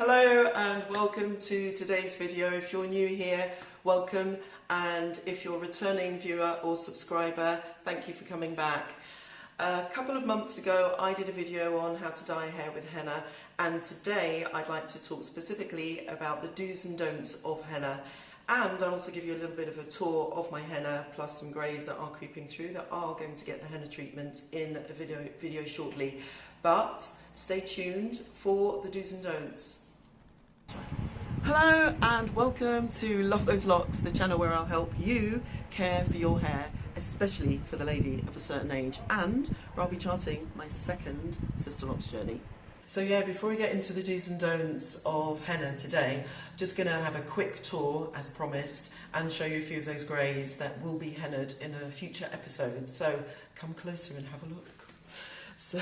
Hello and welcome to today's video. If you're new here, welcome, and if you're a returning viewer or subscriber, thank you for coming back. A couple of months ago I did a video on how to dye hair with henna, and today I'd like to talk specifically about the do's and don'ts of henna, and I'll also give you a little bit of a tour of my henna plus some greys that are creeping through that are going to get the henna treatment in a video shortly. But stay tuned for the do's and don'ts. Hello and welcome to Love Those Locks, the channel where I'll help you care for your hair, especially for the lady of a certain age, and where I'll be charting my second Sisterlocks journey. So yeah, before we get into the do's and don'ts of henna today, I'm just going to have a quick tour, as promised, and show you a few of those greys that will be hennaed in a future episode. So come closer and have a look. So,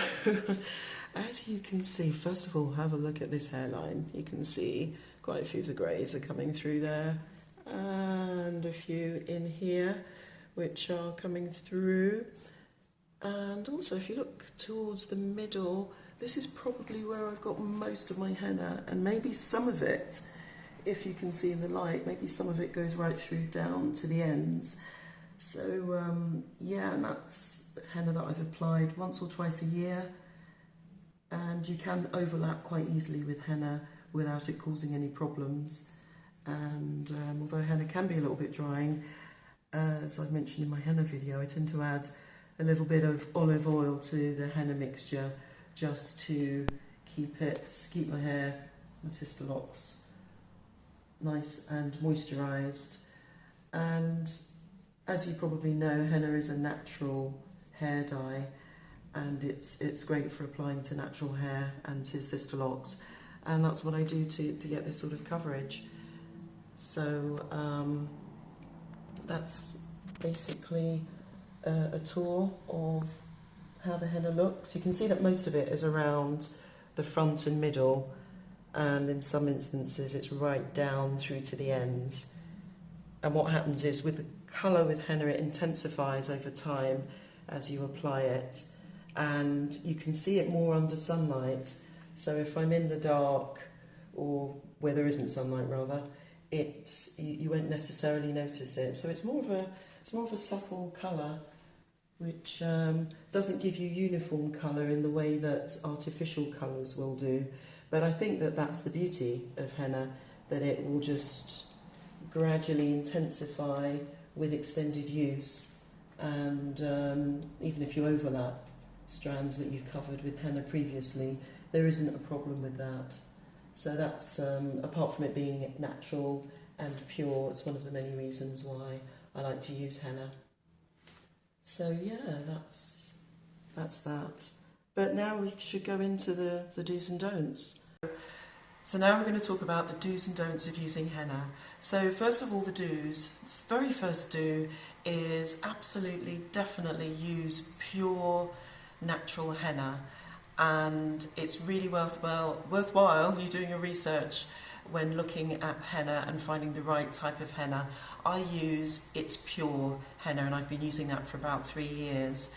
as you can see, first of all, have a look at this hairline. You can see quite a few of the greys are coming through there, and a few in here which are coming through. And also, if you look towards the middle, this is probably where I've got most of my henna, and maybe some of it, if you can see in the light, maybe some of it goes right through down to the ends. So yeah, and that's henna that I've applied once or twice a year, and you can overlap quite easily with henna without it causing any problems. And although henna can be a little bit drying, as I've mentioned in my henna video, I tend to add a little bit of olive oil to the henna mixture just to keep my hair, my Sisterlocks, nice and moisturised. And as you probably know, henna is a natural hair dye, and it's great for applying to natural hair and to Sisterlocks, and that's what I do to get this sort of coverage. So that's basically a tour of how the henna looks. You can see that most of it is around the front and middle, and in some instances it's right down through to the ends. And what happens is, with the colour with henna, it intensifies over time as you apply it, and you can see it more under sunlight. So if I'm in the dark, or where there isn't sunlight rather, you won't necessarily notice it. So it's more of a subtle colour, which doesn't give you uniform colour in the way that artificial colours will do. But I think that that's the beauty of henna, that it will just gradually intensify with extended use, and even if you overlap strands that you've covered with henna previously, there isn't a problem with that. So that's, apart from it being natural and pure, it's one of the many reasons why I like to use henna. So yeah, that's that. But now we should go into the do's and don'ts. So now we're going to talk about the do's and don'ts of using henna. So first of all, the do's. The very first do is absolutely, definitely use pure natural henna, and it's really worthwhile you doing your research when looking at henna and finding the right type of henna. I use It's Pure henna, and I've been using that for about 3 years.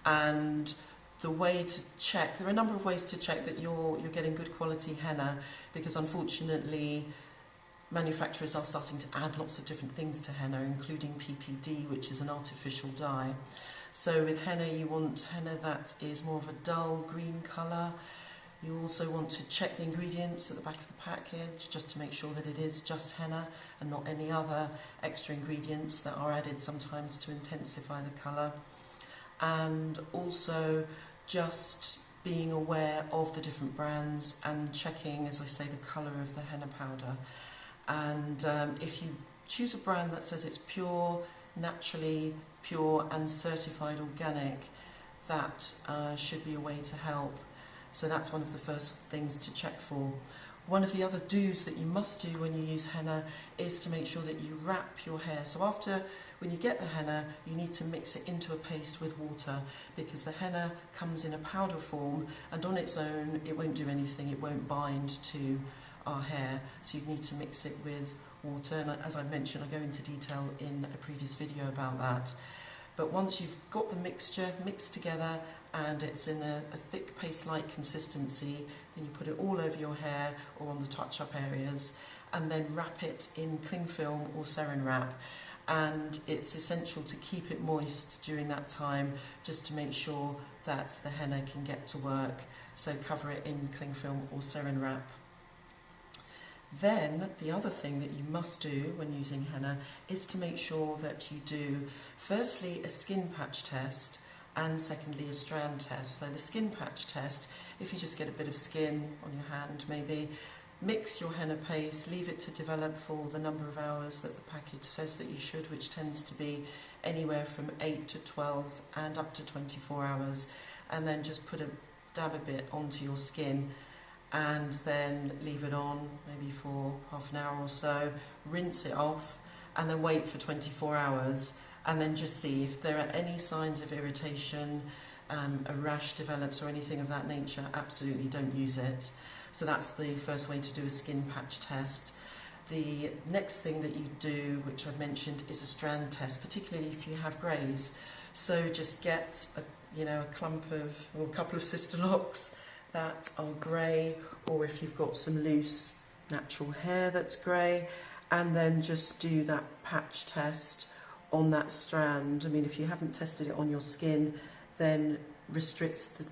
And the way to check, there are a number of ways to check that you're getting good quality henna, because unfortunately manufacturers are starting to add lots of different things to henna, including PPD, which is an artificial dye. So with henna, you want henna that is more of a dull green colour. You also want to check the ingredients at the back of the package, just to make sure that it is just henna and not any other extra ingredients that are added sometimes to intensify the colour. And also just being aware of the different brands and checking, as I say, the colour of the henna powder. And if you choose a brand that says it's pure, naturally pure and certified organic, that should be a way to help. So that's one of the first things to check for. One of the other do's that you must do when you use henna is to make sure that you wrap your hair. So when you get the henna, you need to mix it into a paste with water, because the henna comes in a powder form, and on its own it won't do anything, it won't bind to our hair. So you need to mix it with water, and as I mentioned, I go into detail in a previous video about that. But once you've got the mixture mixed together and it's in a thick paste-like consistency, then you put it all over your hair or on the touch-up areas, and then wrap it in cling film or Saran wrap. And it's essential to keep it moist during that time, just to make sure that the henna can get to work. So cover it in cling film or Saran wrap. Then the other thing that you must do when using henna is to make sure that you do firstly a skin patch test and secondly a strand test. So the skin patch test, if you just get a bit of skin on your hand maybe, mix your henna paste, leave it to develop for the number of hours that the package says that you should, which tends to be anywhere from 8 to 12 and up to 24 hours, and then just dab a bit onto your skin and then leave it on maybe for half an hour or so, rinse it off and then wait for 24 hours, and then just see if there are any signs of irritation, a rash develops or anything of that nature. Absolutely don't use it. So that's the first way to do a skin patch test. The next thing that you do, which I've mentioned, is a strand test, particularly if you have greys. So just get a clump of, or a couple of Sisterlocks that are grey, or if you've got some loose natural hair that's grey, and then just do that patch test on that strand. I mean, if you haven't tested it on your skin, then restrict the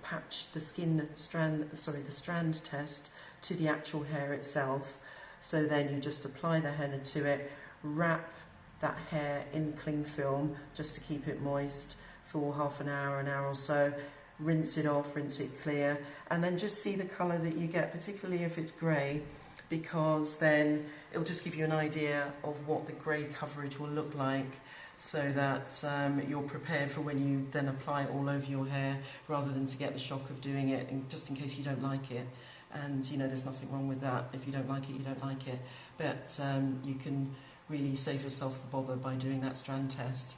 strand test to the actual hair itself. So then you just apply the henna to it, wrap that hair in cling film just to keep it moist for half an hour or so, rinse it off, rinse it clear, and then just see the colour that you get, particularly if it's grey, because then it'll just give you an idea of what the grey coverage will look like, so that you're prepared for when you then apply it all over your hair, rather than to get the shock of doing it, and just in case you don't like it. And there's nothing wrong with that. If you don't like it, you don't like it. But you can really save yourself the bother by doing that strand test.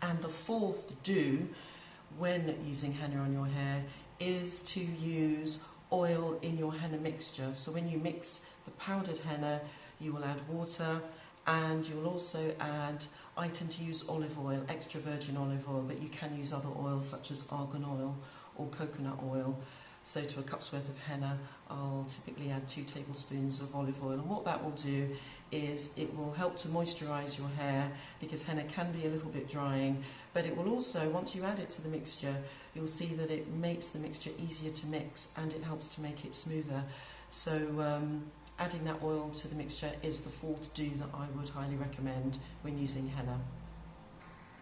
And the fourth do when using henna on your hair is to use oil in your henna mixture. So when you mix the powdered henna, you will add water, and you'll also add, I tend to use olive oil, extra virgin olive oil, but you can use other oils such as argan oil or coconut oil. So to a cup's worth of henna, I'll typically add 2 tablespoons of olive oil. And what that will do is it will help to moisturise your hair, because henna can be a little bit drying, but it will also, once you add it to the mixture, you'll see that it makes the mixture easier to mix and it helps to make it smoother. So adding that oil to the mixture is the fourth do that I would highly recommend when using henna.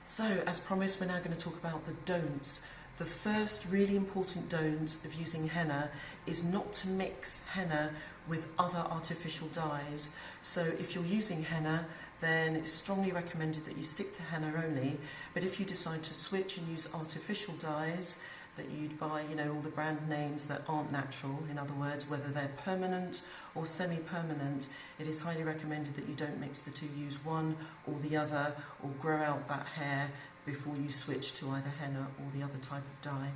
So as promised, we're now going to talk about the don'ts. The first really important don't of using henna is not to mix henna with other artificial dyes. So if you're using henna, then it's strongly recommended that you stick to henna only. But if you decide to switch and use artificial dyes that you'd buy, all the brand names that aren't natural, in other words, whether they're permanent or semi-permanent, it is highly recommended that you don't mix the two. Use one or the other, or grow out that hair before you switch to either henna or the other type of dye.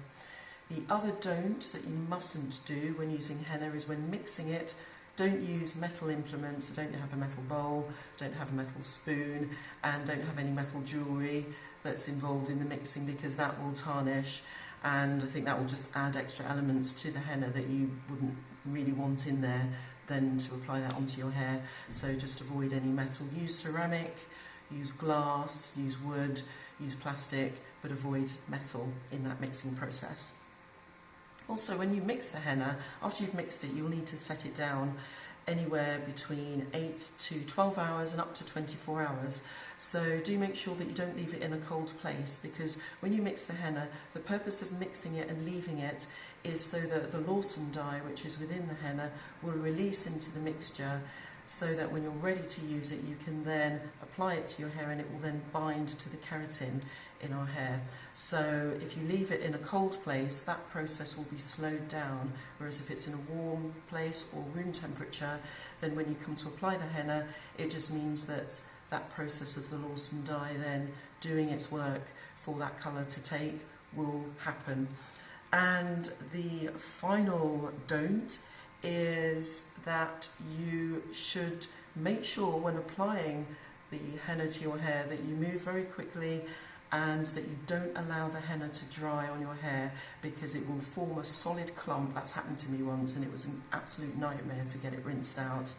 The other don't that you mustn't do when using henna is when mixing it, don't use metal implements. So don't have a metal bowl, don't have a metal spoon, and don't have any metal jewellery that's involved in the mixing, because that will tarnish, and I think that will just add extra elements to the henna that you wouldn't really want in there then to apply that onto your hair. So just avoid any metal. Use ceramic, use glass, use wood, use plastic, but avoid metal in that mixing process. Also, when you mix the henna, after you've mixed it, you'll need to set it down anywhere between 8 to 12 hours and up to 24 hours. So do make sure that you don't leave it in a cold place, because when you mix the henna, the purpose of mixing it and leaving it is so that the Lawson dye, which is within the henna, will release into the mixture, so that when you're ready to use it, you can then apply it to your hair and it will then bind to the keratin in our hair. So if you leave it in a cold place, that process will be slowed down, whereas if it's in a warm place or room temperature, then when you come to apply the henna, it just means that that process of the Lawson dye then doing its work for that colour to take will happen. And the final don't is that you should make sure when applying the henna to your hair that you move very quickly and that you don't allow the henna to dry on your hair, because it will form a solid clump. That's happened to me once and it was an absolute nightmare to get it rinsed out.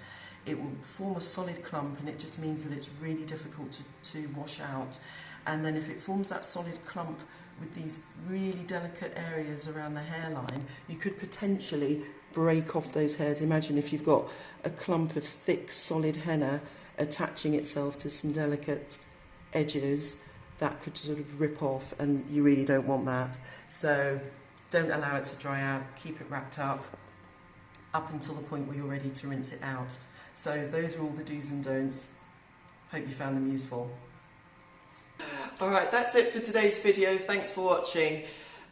It will form a solid clump, and it just means that it's really difficult to wash out. And then if it forms that solid clump with these really delicate areas around the hairline, you could potentially break off those hairs. Imagine if you've got a clump of thick solid henna attaching itself to some delicate edges, that could sort of rip off, and you really don't want that. So don't allow it to dry out, keep it wrapped up until the point where you're ready to rinse it out. So those are all the do's and don'ts. Hope you found them useful. Alright, that's it for today's video. Thanks for watching.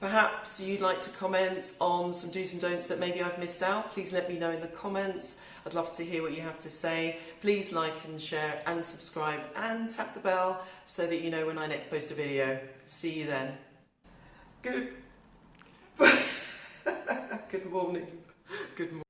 Perhaps you'd like to comment on some do's and don'ts that maybe I've missed out. Please let me know in the comments. I'd love to hear what you have to say. Please like and share and subscribe and tap the bell so that you know when I next post a video. See you then. Good morning. Good morning.